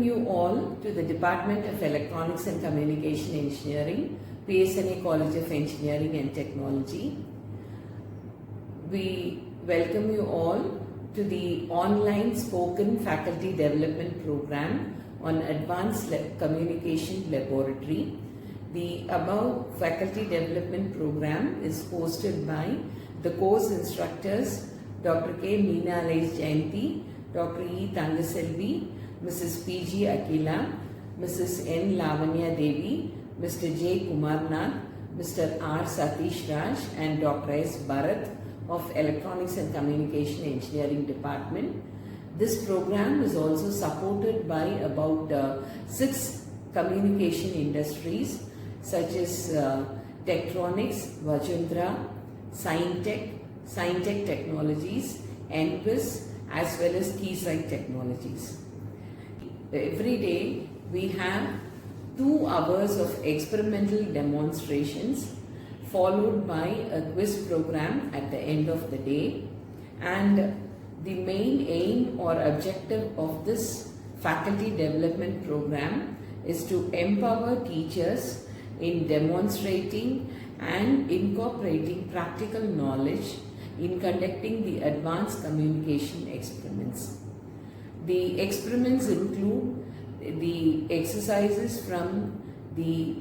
you all to the Department of Electronics and Communication Engineering, PSNA College of Engineering and Technology. We welcome you all to the online spoken faculty development program on Advanced Communication Laboratory. The above faculty development program is hosted by the course instructors Dr. K. Meena Jayanti, Dr. E. Thangaselvi, Mrs. P. G. Akila, Mrs. N. Lavanya Devi, Mr. J. Kumarnath, Mr. R. Satish Raj and Dr. S. Bharat of Electronics and Communication Engineering Department. This program is also supported by about 6 communication industries such as Tektronix, Vajendra, Scientech Technologies, Enquist, as well as Keysight Technologies. Every day we have 2 hours of experimental demonstrations followed by a quiz program at the end of the day, and the main aim or objective of this faculty development program is to empower teachers in demonstrating and incorporating practical knowledge in conducting the advanced communication experiments. The experiments include the exercises from the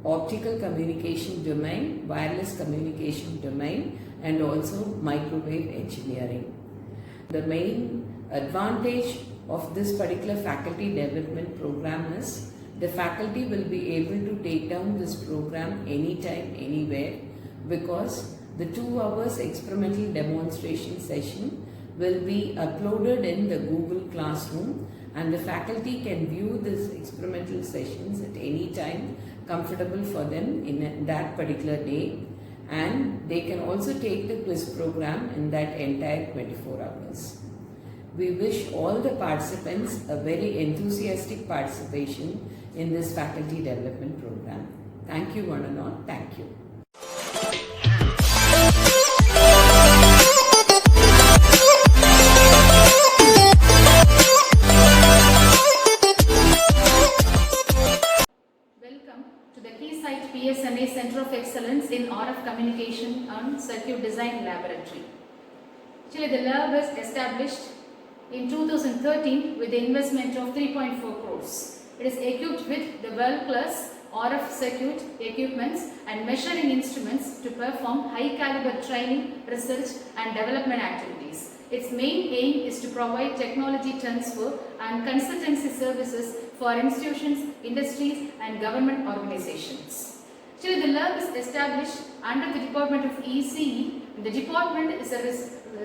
optical communication domain, wireless communication domain, and also microwave engineering. The main advantage of this particular faculty development program is the faculty will be able to take down this program anytime, anywhere, because the 2 hours experimental demonstration session will be uploaded in the Google Classroom, and the faculty can view these experimental sessions at any time comfortable for them in that particular day, and they can also take the quiz program in that entire 24 hours. We wish all the participants a very enthusiastic participation in this faculty development program. Thank you one and all. Thank you. Welcome to the Keysight PSNA Center of Excellence in RF Communication and Circuit Design Laboratory. Actually, the lab was established in 2013 with the investment of 3.4 crores. It is equipped with the world-class RF circuit equipments and measuring instruments to perform high-caliber training, research and development activities. Its main aim is to provide technology transfer and consultancy services for institutions, industries and government organizations. Actually, the lab is established under the Department of ECE. The department is a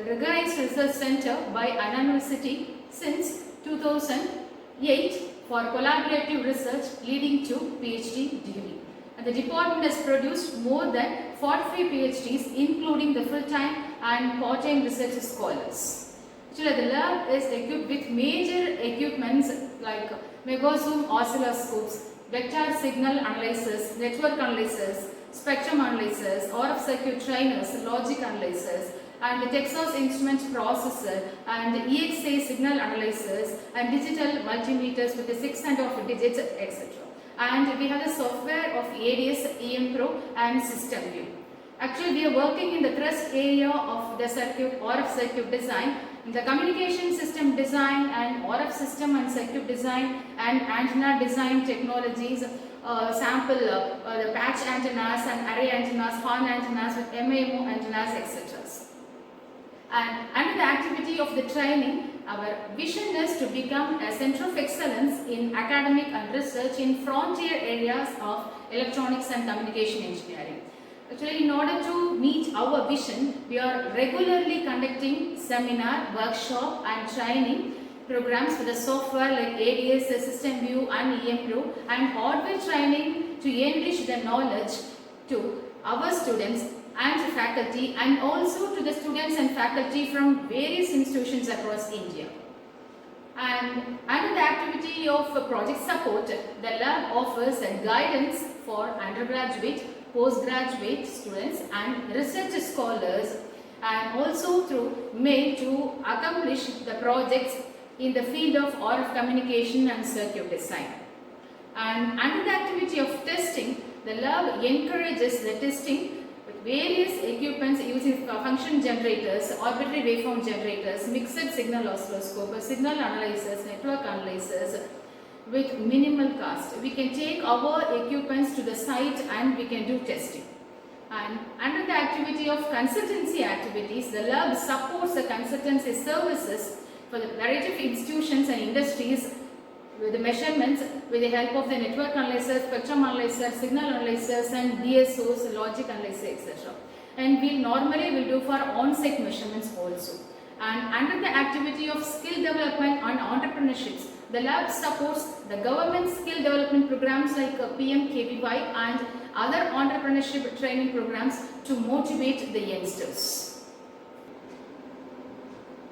recognized research center by Anna University since 2008 for collaborative research leading to PhD degree. And the department has produced more than 43 PhDs, including the full-time and part-time research scholars. Actually, the lab is equipped with major equipments like megazoom oscilloscopes, vector signal analyzers, network analyzers, spectrum analyzers, RF circuit trainers, logic analyzers, and the Texas Instruments processor, and EXA signal analyzers, and digital multimeters with the 6 and of digits, etc. And we have the software of ADS, EM Pro, and System View. Actually, we are working in the thrust area of the circuit, RF circuit design, the communication system design, and RF system and circuit design, and antenna design technologies, the patch antennas and array antennas, horn antennas with MIMO antennas, etc. And under the activity of the training, our vision is to become a center of excellence in academic and research in frontier areas of electronics and communication engineering. Actually, in order to meet our vision, we are regularly conducting seminar, workshop and training programs for the software like ADS, System View and EM Pro, and hardware training to enrich the knowledge to our students and faculty, and also to the students and faculty from various institutions across India. And under the activity of project support, the lab offers a guidance for undergraduate, postgraduate students and research scholars, and also through mail to accomplish the projects in the field of RF communication and circuit design. And under the activity of testing, the lab encourages the testing with various equipments using function generators, arbitrary waveform generators, mixed signal oscilloscope, signal analyzers, network analyzers with minimal cost. We can take our equipments to the site and we can do testing. And under the activity of consultancy activities, the lab supports the consultancy services for the variety of institutions and industries with the measurements with the help of the network analyzers, spectrum analyzers, signal analyzers and DSOs, logic analyzers, etc. And we normally will do for on-site measurements also. And under the activity of skill development and entrepreneurships, the lab supports the government skill development programs like PMKVY and other entrepreneurship training programs to motivate the youngsters.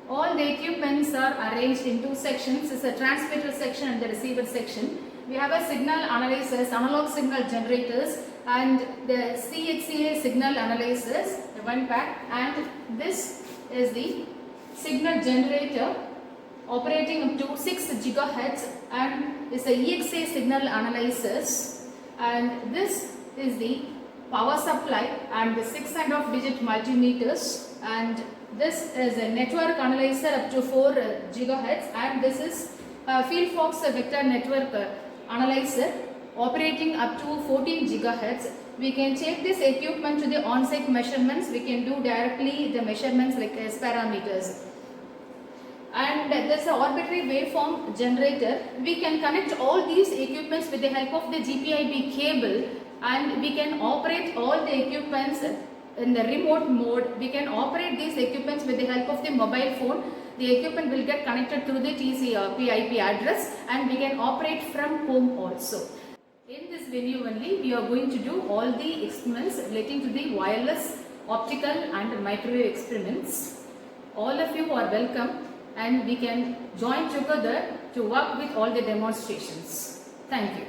All the equipments are arranged in two sections. It's a transmitter section and the receiver section. We have a signal analyzers, analog signal generators and the CHCA signal analyzers, the one pack, and this is the signal generator operating up to 6 GHz and is a EXA signal analyzers, and this is the power supply and the 6.5-digit multimeters, and this is a network analyzer up to 4 GHz, and this is a Fieldfox vector network analyzer operating up to 14 GHz. We can take this equipment to the on-site measurements. We can do directly the measurements like S parameters. And there's an arbitrary waveform generator. We can connect all these equipments with the help of the GPIB cable, and we can operate all the equipments in the remote mode. We can operate these equipments with the help of the mobile phone. The equipment will get connected through the TCP/IP address and we can operate from home also. In this video only, we are going to do all the experiments relating to the wireless, optical and microwave experiments. All of you are welcome and we can join together to work with all the demonstrations. Thank you.